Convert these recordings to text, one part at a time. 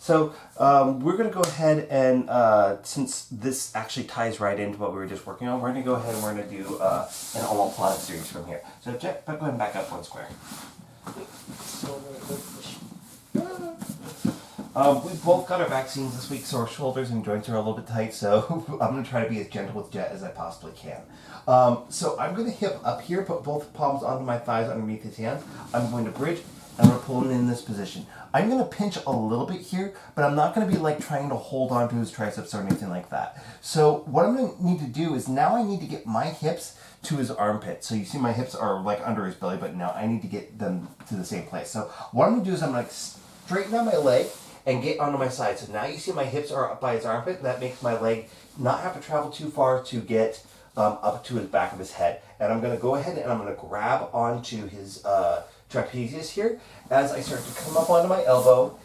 So we're going to go ahead and, since this actually ties right into what we were just working on, we're going to go ahead and we're going to do an omoplata series from here. So Jet, go ahead and back up one square. We've both got our vaccines this week, so our shoulders and joints are a little bit tight, so I'm going to try to be as gentle with Jet as I possibly can. So I'm going to hip up here, put both palms onto my thighs underneath his hands. I'm going to bridge, and I'm going to pull him in this position. I'm going to pinch a little bit here, but I'm not going to be like trying to hold on to his triceps or anything like that. So what I'm going to need to do is now I need to get my hips to his armpit. So you see my hips are like under his belly, but now I need to get them to the same place. So what I'm going to do is I'm going to straighten out my leg and get onto my side. So now you see my hips are up by his armpit. That makes my leg not have to travel too far to get up to his back of his head. And I'm going to go ahead and I'm going to grab onto his trapezius here as I start to come up onto my elbow.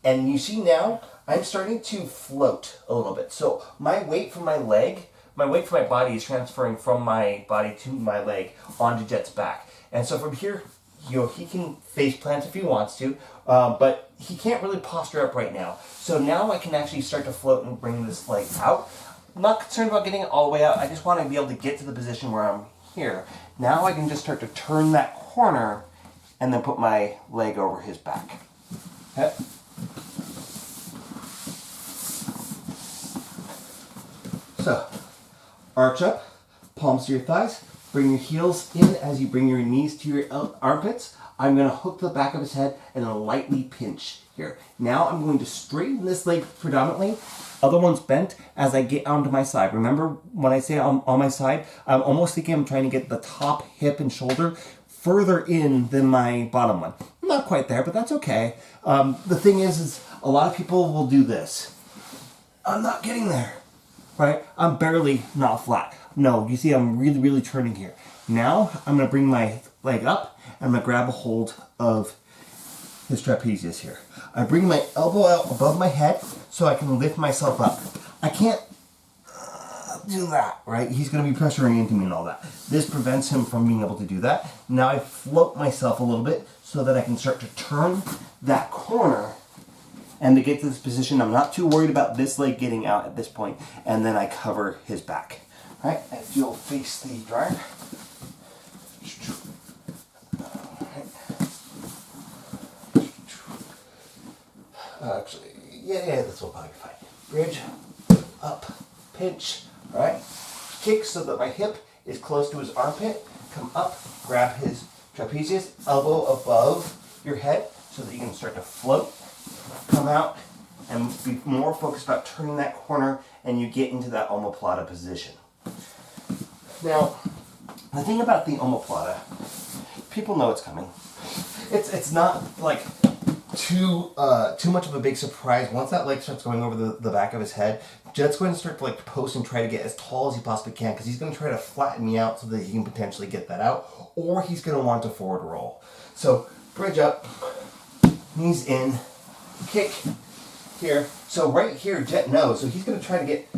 And you see now I'm starting to float a little bit. So my weight from my leg, my weight from my body is transferring from my body to my leg onto Jet's back. And so from here, he can face plant if he wants to, but he can't really posture up right now. So now I can actually start to float and bring this leg out. I'm not concerned about getting it all the way out. I just want to be able to get to the position where I'm here. Now I can just start to turn that corner and then put my leg over his back. Okay. So, arch up, palms to your thighs, bring your heels in as you bring your knees to your armpits. I'm going to hook the back of his head and then lightly pinch here. Now I'm going to straighten this leg predominantly, other one's bent as I get onto my side. Remember when I say I'm on my side, I'm almost thinking I'm trying to get the top hip and shoulder further in than my bottom one. I'm not quite there, but that's okay. The thing is a lot of people will do this. I'm not getting there, right? I'm barely not flat. No, you see I'm really, really turning here. Now I'm going to bring my leg up and I'm going to grab a hold of his trapezius here. I bring my elbow out above my head so I can lift myself up. I can't do that, right? He's going to be pressuring into me and all that. This prevents him from being able to do that. Now I float myself a little bit so that I can start to turn that corner and to get to this position. I'm not too worried about this leg getting out at this point, and then I cover his back. All right, if you'll face the dryer. Actually, yeah, this will probably be fine. Bridge, up, pinch, all right? Kick so that my hip is close to his armpit. Come up, grab his trapezius, elbow above your head so that you can start to float. Come out and be more focused about turning that corner and you get into that omoplata position. Now, the thing about the omoplata, people know it's coming. It's not like too much of a big surprise. Once that leg starts going over the back of his head, Jet's going to start to like post and try to get as tall as he possibly can because he's going to try to flatten me out so that he can potentially get that out, or he's going to want to forward roll. So bridge up, knees in, kick here. So right here, Jet knows, so he's going to try to get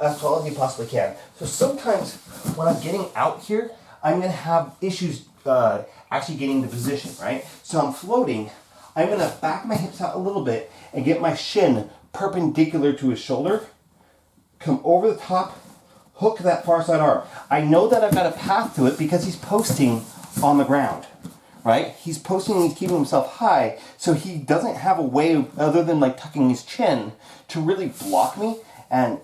as tall as he possibly can. So sometimes when I'm getting out here, I'm going to have issues actually getting the position, right? So I'm floating. I'm going to back my hips out a little bit and get my shin perpendicular to his shoulder. Come over the top, hook that far side arm. I know that I've got a path to it because he's posting on the ground, right? He's posting and he's keeping himself high, so he doesn't have a way other than like tucking his chin to really block me, and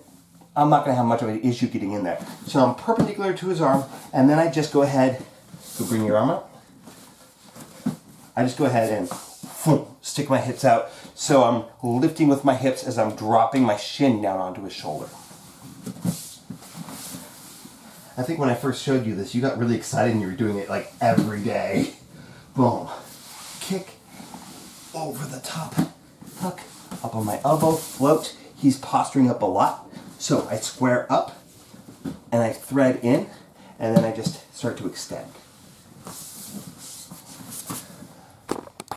I'm not going to have much of an issue getting in there. So I'm perpendicular to his arm, and then I just go ahead, so bring your arm up. I just go ahead and stick my hips out, so I'm lifting with my hips as I'm dropping my shin down onto his shoulder. I think when I first showed you this, you got really excited and you were doing it like every day. Boom. Kick over the top. Tuck up on my elbow. Float. He's posturing up a lot. So I square up and I thread in and then I just start to extend.